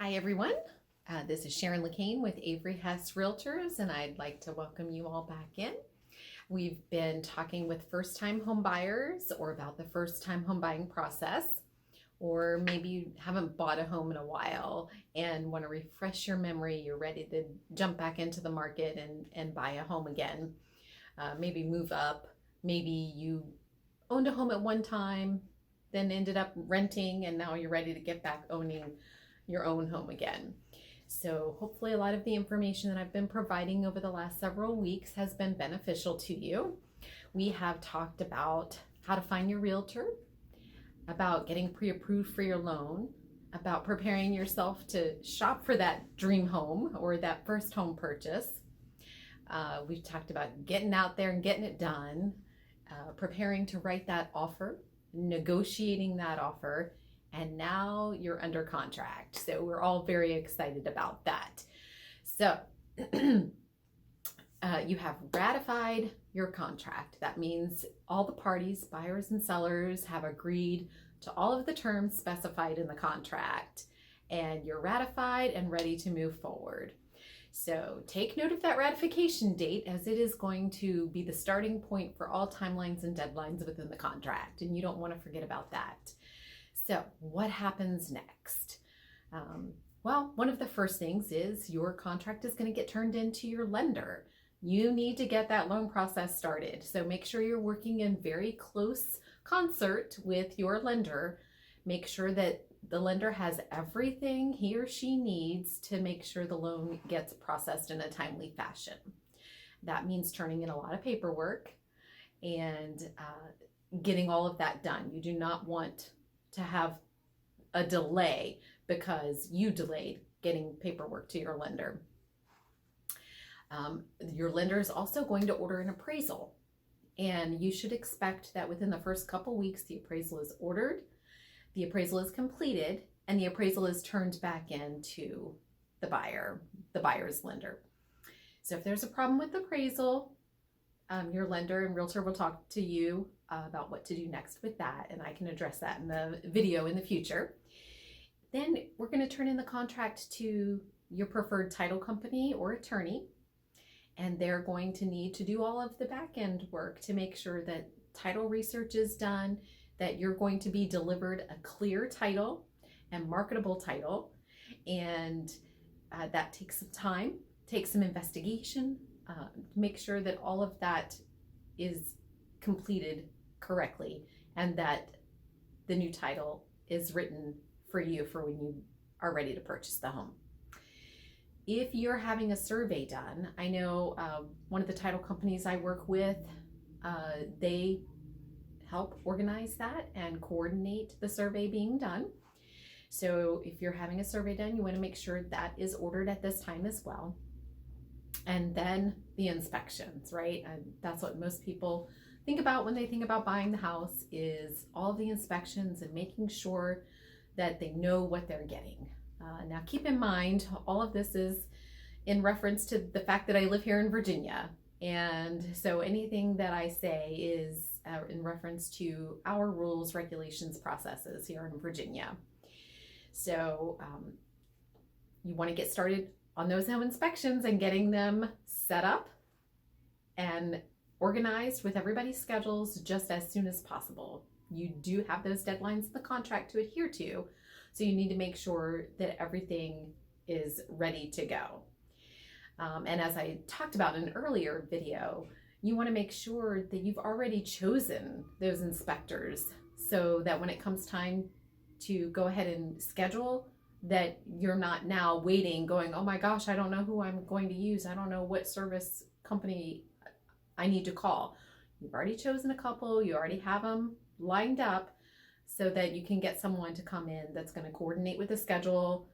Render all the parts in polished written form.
Hi everyone, this is Sharon LeCain with Avery Hess Realtors, and I'd like to welcome you all back in. We've been talking with first-time home buyers or about the first-time home buying process, or maybe you haven't bought a home in a while and want to refresh your memory. You're ready to jump back into the market and buy a home again. Maybe move up. Maybe you owned a home at one time, then ended up renting, and now you're ready to get back owning your own home again. So hopefully a lot of the information that I've been providing over the last several weeks has been beneficial to you. We have talked about how to find your realtor, about getting pre-approved for your loan, about preparing yourself to shop for that dream home or that first home purchase. We've talked about getting out there and getting it done, preparing to write that offer, negotiating that offer, and now you're under contract. So we're all very excited about that. So you have ratified your contract. That means all the parties, buyers and sellers, have agreed to all of the terms specified in the contract, and you're ratified and ready to move forward. So take note of that ratification date, as it is going to be the starting point for all timelines and deadlines within the contract, and you don't want to forget about that. So what happens next? Well, one of the first things is your contract is going to get turned into your lender. You need to get that loan process started. So make sure you're working in very close concert with your lender. Make sure that the lender has everything he or she needs to make sure the loan gets processed in a timely fashion. That means turning in a lot of paperwork and getting all of that done. You do not want to have a delay because you delayed getting paperwork to your lender. Your lender is also going to order an appraisal, and you should expect that within the first couple weeks the appraisal is ordered, the appraisal is completed, and the appraisal is turned back into the buyer's lender. So if there's a problem with the appraisal, your lender and realtor will talk to you about what to do next with that, and I can address that in the video in the future. Then we're going to turn in the contract to your preferred title company or attorney, and they're going to need to do all of the back end work to make sure that title research is done, that you're going to be delivered a clear title and marketable title, and that takes some time, takes some investigation, make sure that all of that is completed correctly and that the new title is written for you for when you are ready to purchase the home. If you're having a survey done, I know one of the title companies I work with, they help organize that and coordinate the survey being done. So if you're having a survey done, you want to make sure that is ordered at this time as well. And then the inspections, right? And that's what most people think about when they think about buying the house, is all the inspections and making sure that they know what they're getting. Now keep in mind, all of this is in reference to the fact that I live here in Virginia. And so anything that I say is in reference to our rules, regulations, processes here in Virginia. So you want to get started on those home inspections and getting them set up and organized with everybody's schedules just as soon as possible. You do have those deadlines in the contract to adhere to, so you need to make sure that everything is ready to go. And as I talked about in an earlier video, you want to make sure that you've already chosen those inspectors so that when it comes time to go ahead and schedule, that you're not now waiting going, oh my gosh, I don't know who I'm going to use. I don't know what service company I need to call. You've already chosen a couple, you already have them lined up so that you can get someone to come in that's going to coordinate with the schedule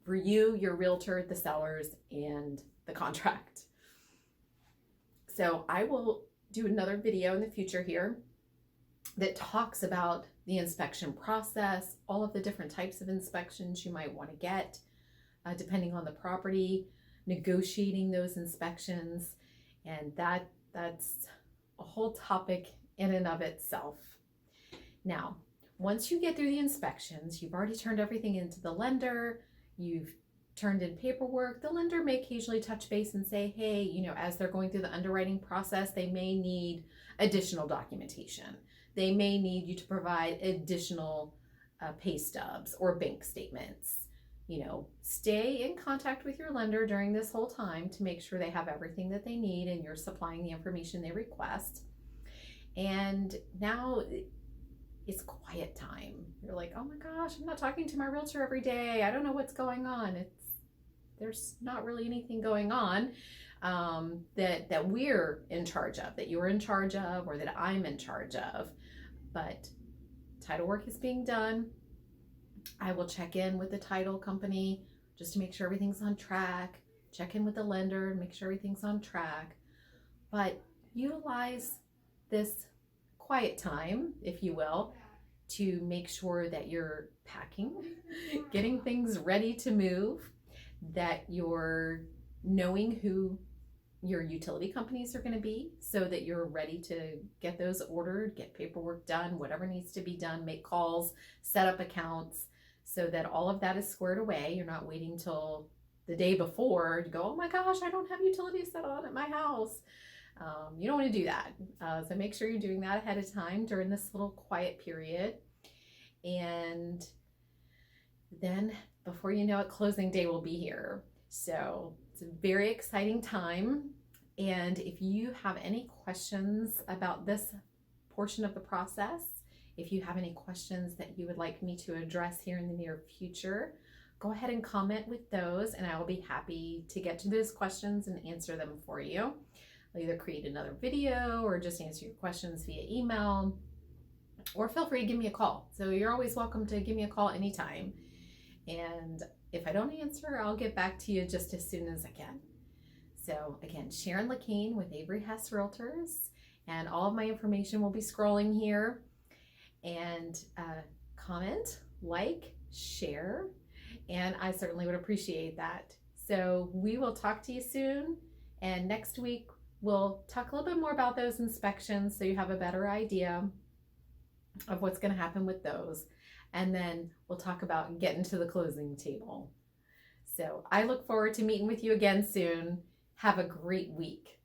for you, your realtor, the sellers, and the contract. So I will do another video in the future here that talks about the inspection process, all of the different types of inspections you might want to get, depending on the property, negotiating those inspections, and that's a whole topic in and of itself. Now, once you get through the inspections, you've already turned everything into the lender, you've turned in paperwork, the lender may occasionally touch base and say, hey, as they're going through the underwriting process, they may need additional documentation. They may need you to provide additional pay stubs or bank statements. Stay in contact with your lender during this whole time to make sure they have everything that they need and you're supplying the information they request. And now it's quiet time. You're like, oh my gosh, I'm not talking to my realtor every day. I don't know what's going on. There's not really anything going on that we're in charge of, that you're in charge of, or that I'm in charge of. But title work is being done. I will check in with the title company just to make sure everything's on track. Check in with the lender and make sure everything's on track. But utilize this quiet time, if you will, to make sure that you're packing, getting things ready to move, that you're knowing who your utility companies are going to be so that you're ready to get those ordered, get paperwork done, whatever needs to be done, make calls, set up accounts so that all of that is squared away. You're not waiting till the day before to go, oh my gosh, I don't have utilities set on at my house. You don't want to do that. So make sure you're doing that ahead of time during this little quiet period. And then before you know it, closing day will be here. So it's a very exciting time. And if you have any questions about this portion of the process, if you have any questions that you would like me to address here in the near future, go ahead and comment with those and I will be happy to get to those questions and answer them for you. I'll either create another video or just answer your questions via email, or feel free to give me a call. So you're always welcome to give me a call anytime. And if I don't answer, I'll get back to you just as soon as I can. So again, Sharon LaCane with Avery Hess Realtors, and all of my information will be scrolling here. And comment, like, share, and I certainly would appreciate that. So we will talk to you soon, and next week we'll talk a little bit more about those inspections so you have a better idea of what's going to happen with those. And then we'll talk about getting to the closing table. So I look forward to meeting with you again soon. Have a great week.